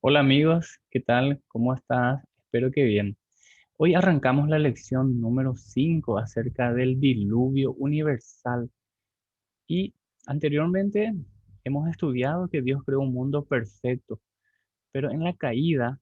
Hola amigos, ¿qué tal? ¿Cómo estás? Espero que bien. Hoy arrancamos la lección número 5 acerca del diluvio universal y anteriormente hemos estudiado que Dios creó un mundo perfecto, pero en la caída,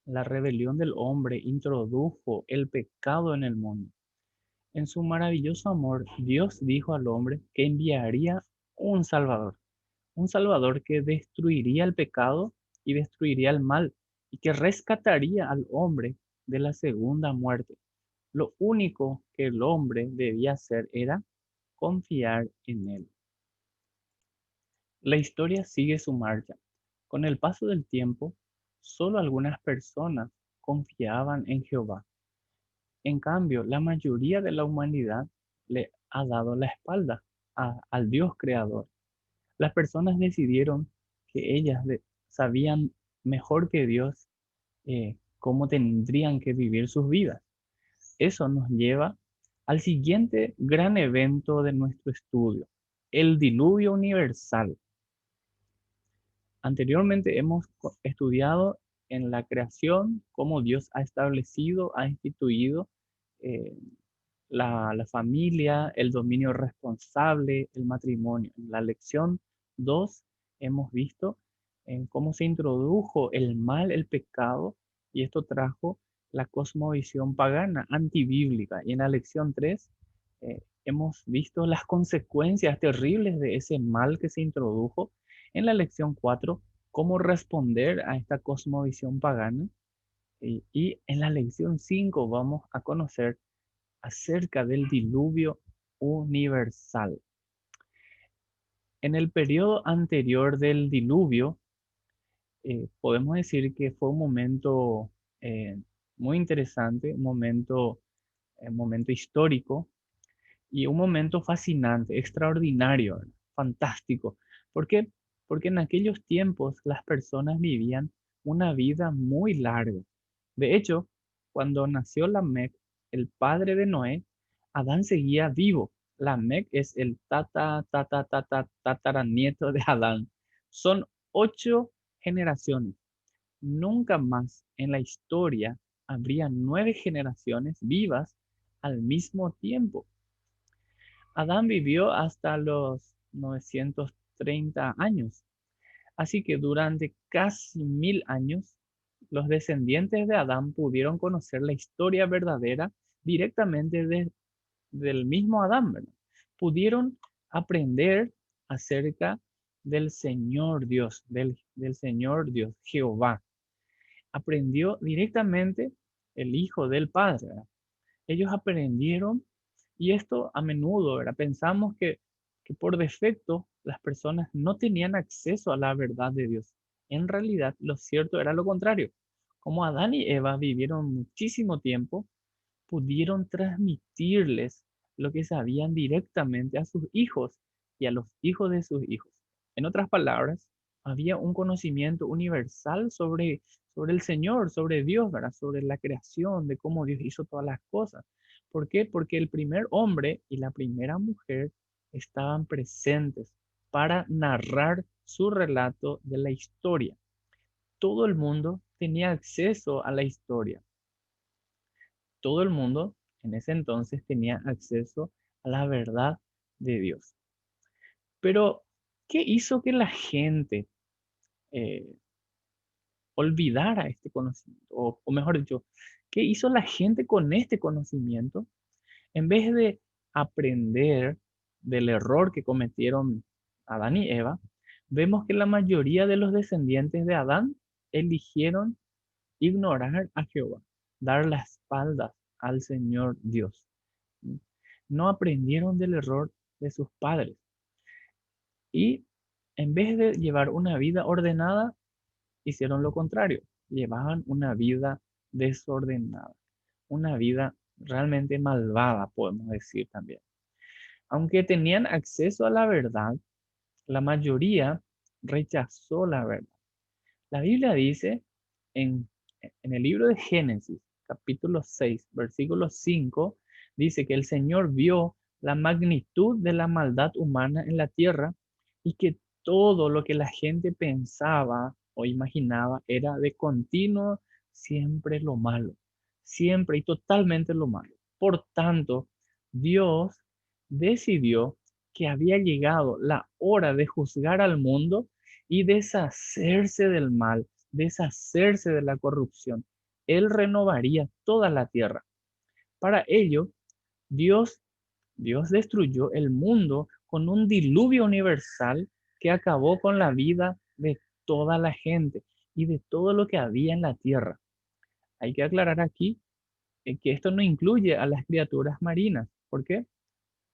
la rebelión del hombre introdujo el pecado en el mundo. En su maravilloso amor, Dios dijo al hombre que enviaría un Salvador que destruiría el pecado y destruiría el mal y que rescataría al hombre de la segunda muerte. Lo único que el hombre debía hacer era confiar en él. La historia sigue su marcha. Con el paso del tiempo, solo algunas personas confiaban en Jehová. En cambio, la mayoría de la humanidad le ha dado la espalda al Dios creador. Las personas decidieron que sabían mejor que Dios cómo tendrían que vivir sus vidas. Eso nos lleva al siguiente gran evento de nuestro estudio, el diluvio universal. Anteriormente hemos estudiado en la creación cómo Dios ha establecido, ha instituido eh, la familia, el dominio responsable, el matrimonio. En la lección 2 hemos visto en cómo se introdujo el mal, el pecado, y esto trajo la cosmovisión pagana, antibíblica. Y en la lección 3 hemos visto las consecuencias terribles de ese mal que se introdujo. En la lección 4 cómo responder a esta cosmovisión pagana. Y en la lección 5 vamos a conocer acerca del diluvio universal. En el periodo anterior del diluvio, podemos decir que fue un momento eh, muy interesante, un momento histórico y un momento fascinante, extraordinario, ¿verdad? Fantástico. ¿Por qué? Porque en aquellos tiempos las personas vivían una vida muy larga. De hecho, cuando nació Lamec, el padre de Noé, Adán seguía vivo. Lamec es el tataranieto de Adán. Son 8 generaciones. Nunca más en la historia habría 9 generaciones vivas al mismo tiempo. Adán vivió hasta los 930 años, así que durante casi 1000 años, los descendientes de Adán pudieron conocer la historia verdadera directamente del mismo Adán, ¿verdad? Pudieron aprender acerca del Señor Dios, del Señor Dios, Jehová. Aprendió directamente el Hijo del Padre, ¿verdad? Ellos aprendieron y esto a menudo, ¿verdad? Pensamos que por defecto las personas no tenían acceso a la verdad de Dios. En realidad, lo cierto era lo contrario. Como Adán y Eva vivieron muchísimo tiempo, pudieron transmitirles lo que sabían directamente a sus hijos y a los hijos de sus hijos. En otras palabras, había un conocimiento universal sobre el Señor, sobre Dios, ¿verdad? Sobre la creación, de cómo Dios hizo todas las cosas. ¿Por qué? Porque el primer hombre y la primera mujer estaban presentes para narrar su relato de la historia. Todo el mundo tenía acceso a la historia. Todo el mundo en ese entonces tenía acceso a la verdad de Dios. Pero, ¿qué hizo que la gente eh, olvidara este conocimiento? O mejor dicho, ¿qué hizo la gente con este conocimiento? En vez de aprender del error que cometieron Adán y Eva, vemos que la mayoría de los descendientes de Adán eligieron ignorar a Jehová, dar la espalda al Señor Dios. No aprendieron del error de sus padres y en vez de llevar una vida ordenada, hicieron lo contrario, llevaban una vida desordenada, una vida realmente malvada, podemos decir también. Aunque tenían acceso a la verdad, la mayoría rechazó la verdad. La Biblia dice en, en el libro de Génesis, capítulo 6, versículo 5, dice que el Señor vio la magnitud de la maldad humana en la tierra y que todo lo que la gente pensaba o imaginaba era de continuo siempre lo malo, siempre y totalmente lo malo. Por tanto, Dios decidió que había llegado la hora de juzgar al mundo y deshacerse del mal, deshacerse de la corrupción. Él renovaría toda la tierra. Para ello, Dios, Dios destruyó el mundo con un diluvio universal que acabó con la vida de toda la gente y de todo lo que había en la tierra. Hay que aclarar aquí que esto no incluye a las criaturas marinas. ¿Por qué?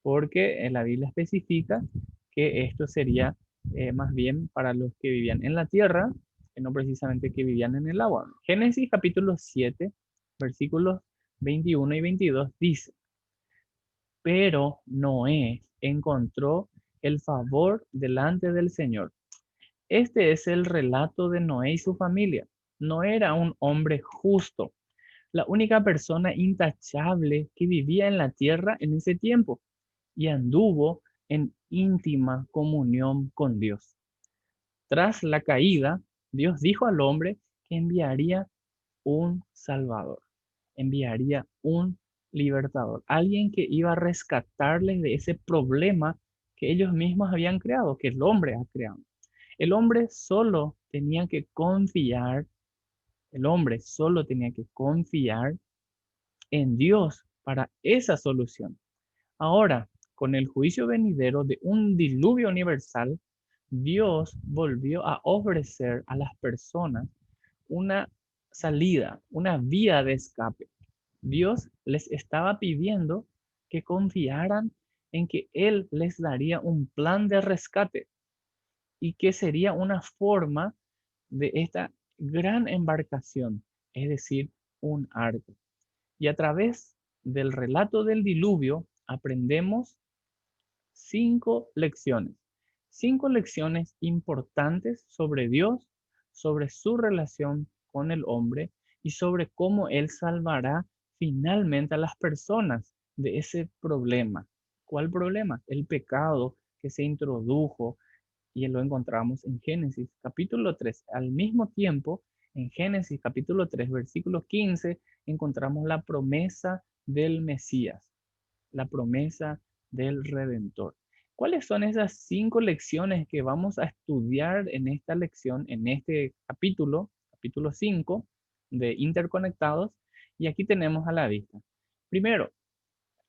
Porque en la Biblia especifica que esto sería más bien para los que vivían en la tierra, que no precisamente que vivían en el agua. Génesis capítulo 7, versículos 21 y 22 dice, pero Noé encontró el favor delante del Señor. Este es el relato de Noé y su familia. No era un hombre justo, la única persona intachable que vivía en la tierra en ese tiempo y anduvo en íntima comunión con Dios. Tras la caída, Dios dijo al hombre que enviaría un Salvador, enviaría un libertador, alguien que iba a rescatarles de ese problema que ellos mismos habían creado, que el hombre ha creado. El hombre solo tenía que confiar, el hombre solo tenía que confiar en Dios para esa solución. Ahora, con el juicio venidero de un diluvio universal, Dios volvió a ofrecer a las personas una salida, una vía de escape. Dios les estaba pidiendo que confiaran en que Él les daría un plan de rescate y que sería una forma de esta gran embarcación, es decir, un arco. Y a través del relato del diluvio aprendemos cinco lecciones importantes sobre Dios, sobre su relación con el hombre y sobre cómo Él salvará finalmente a las personas de ese problema. ¿Cuál problema? El pecado que se introdujo y lo encontramos en Génesis capítulo 3. Al mismo tiempo, en Génesis capítulo 3, versículo 15, encontramos la promesa del Mesías, la promesa del Redentor. ¿Cuáles son esas cinco lecciones que vamos a estudiar en esta lección, en este capítulo, capítulo 5 de Interconectados? Y aquí tenemos a la vista. Primero,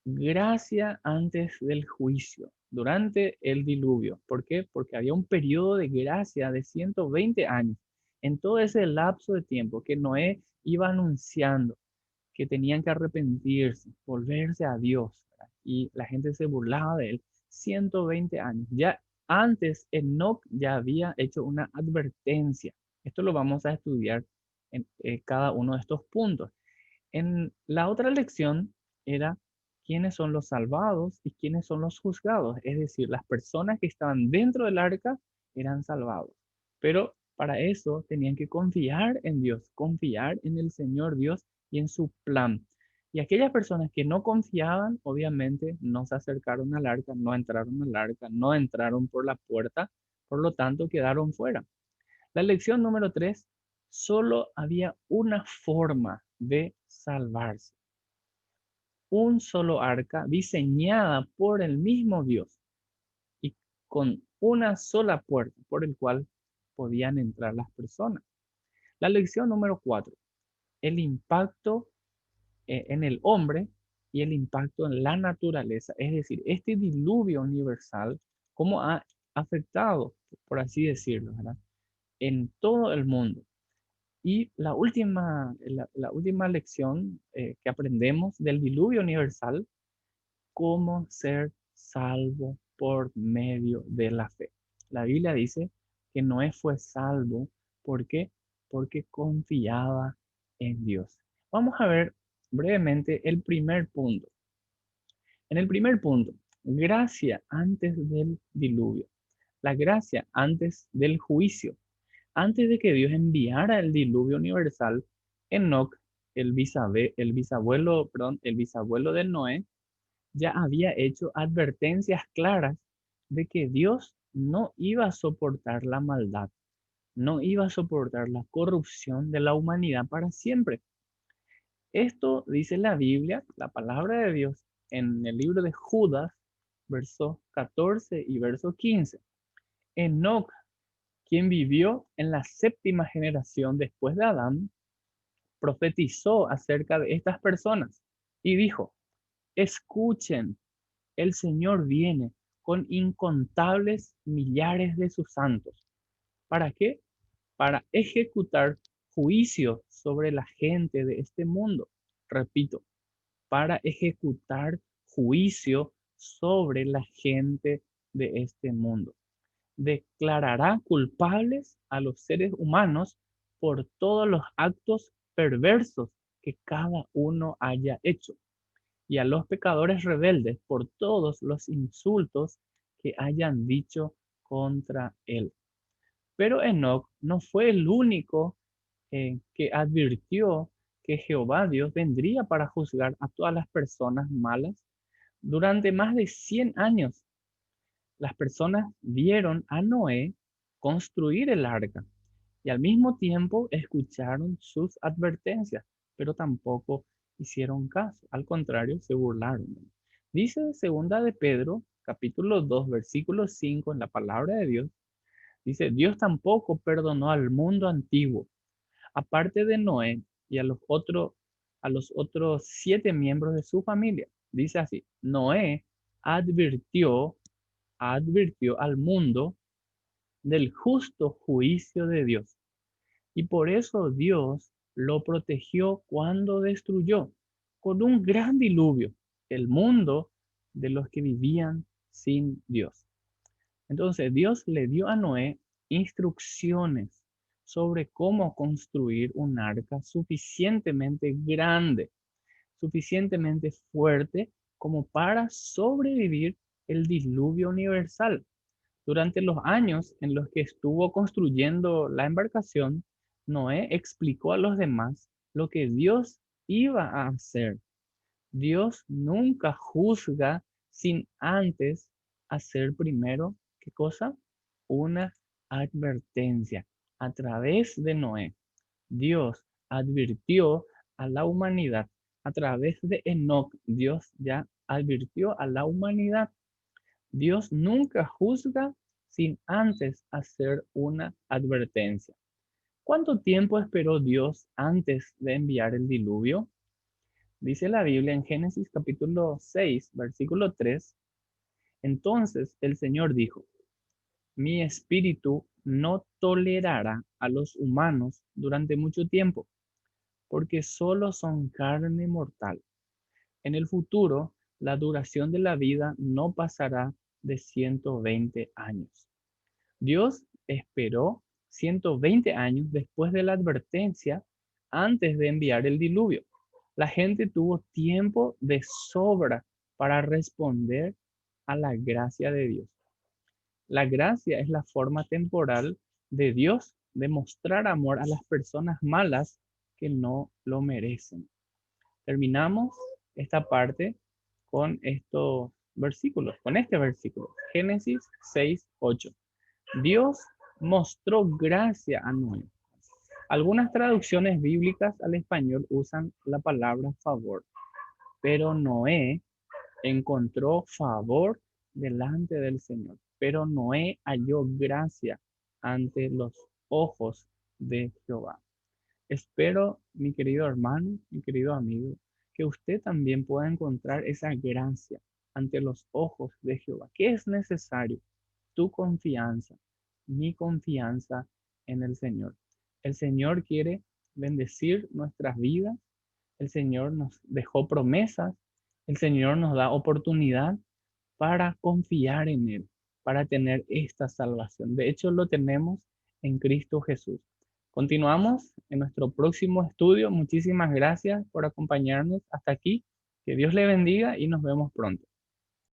gracia antes del juicio, durante el diluvio. ¿Por qué? Porque había un periodo de gracia de 120 años. En todo ese lapso de tiempo que Noé iba anunciando que tenían que arrepentirse, volverse a Dios, ¿verdad? Y la gente se burlaba de él. 120 años. Ya antes Enoc ya había hecho una advertencia. Esto lo vamos a estudiar en cada uno de estos puntos. En la otra lección era quiénes son los salvados y quiénes son los juzgados. Es decir, las personas que estaban dentro del arca eran salvados. Pero para eso tenían que confiar en Dios, confiar en el Señor Dios y en su plan. Y aquellas personas que no confiaban, obviamente no se acercaron al arca, no entraron al arca, no entraron por la puerta, por lo tanto quedaron fuera. La lección número 3, solo había una forma de salvarse. Un solo arca diseñada por el mismo Dios y con una sola puerta por el cual podían entrar las personas. La lección número 4, el impacto en el hombre y el impacto en la naturaleza. Es decir, este diluvio universal, cómo ha afectado, por así decirlo, ¿verdad? En todo el mundo. Y la última lección que aprendemos del diluvio universal, cómo ser salvo por medio de la fe. La Biblia dice que Noé fue salvo. ¿Por qué? Porque confiaba en Dios. Vamos a ver brevemente el primer punto. En el primer punto, gracia antes del diluvio. La gracia antes del juicio. Antes de que Dios enviara el diluvio universal, Enoc, el bisabuelo de Noé, ya había hecho advertencias claras de que Dios no iba a soportar la maldad. no iba a soportar la corrupción de la humanidad para siempre. Esto dice la Biblia, la palabra de Dios, en el libro de Judas, verso 14 y verso 15. Enoc, quien vivió en la séptima generación después de Adán, profetizó acerca de estas personas y dijo: escuchen, el Señor viene con incontables millares de sus santos. ¿Para qué? Para ejecutar juicio sobre la gente de este mundo. Repito, para ejecutar juicio sobre la gente de este mundo. Declarará culpables a los seres humanos por todos los actos perversos que cada uno haya hecho, y a los pecadores rebeldes por todos los insultos que hayan dicho contra él. Pero Enoc no fue el único que advirtió que Jehová Dios vendría para juzgar a todas las personas malas. Durante más de 100 años, las personas vieron a Noé construir el arca y al mismo tiempo escucharon sus advertencias, pero tampoco hicieron caso. Al contrario, se burlaron. Dice segunda de Pedro, capítulo 2, versículo 5, en la palabra de Dios, dice: Dios tampoco perdonó al mundo antiguo, aparte de Noé y a los otros 7 miembros de su familia. Dice así: Noé advirtió, advirtió al mundo del justo juicio de Dios. Y por eso Dios lo protegió cuando destruyó con un gran diluvio el mundo de los que vivían sin Dios. Entonces Dios le dio a Noé instrucciones sobre cómo construir un arca suficientemente grande, suficientemente fuerte como para sobrevivir el diluvio universal. Durante los años en los que estuvo construyendo la embarcación, Noé explicó a los demás lo que Dios iba a hacer. Dios nunca juzga sin antes hacer primero, ¿qué cosa? Una advertencia. A través de Noé, Dios advirtió a la humanidad. A través de Enoc, Dios ya advirtió a la humanidad. Dios nunca juzga sin antes hacer una advertencia. ¿Cuánto tiempo esperó Dios antes de enviar el diluvio? Dice la Biblia en Génesis capítulo 6, versículo 3. Entonces el Señor dijo: mi espíritu no tolerará a los humanos durante mucho tiempo, porque solo son carne mortal. En el futuro, la duración de la vida no pasará de 120 años. Dios esperó 120 años después de la advertencia antes de enviar el diluvio. La gente tuvo tiempo de sobra para responder a la gracia de Dios. La gracia es la forma temporal de Dios de mostrar amor a las personas malas que no lo merecen. Terminamos esta parte con estos versículos, con este versículo, Génesis 6:8. Dios mostró gracia a Noé. Algunas traducciones bíblicas al español usan la palabra favor, pero Noé encontró favor delante del Señor. Pero Noé halló gracia ante los ojos de Jehová. Espero, mi querido hermano, mi querido amigo, que usted también pueda encontrar esa gracia ante los ojos de Jehová. ¿Qué es necesario? Tu confianza, mi confianza en el Señor. El Señor quiere bendecir nuestras vidas. El Señor nos dejó promesas. El Señor nos da oportunidad para confiar en Él, para tener esta salvación. De hecho, lo tenemos en Cristo Jesús. Continuamos en nuestro próximo estudio. Muchísimas gracias por acompañarnos hasta aquí. Que Dios le bendiga y nos vemos pronto.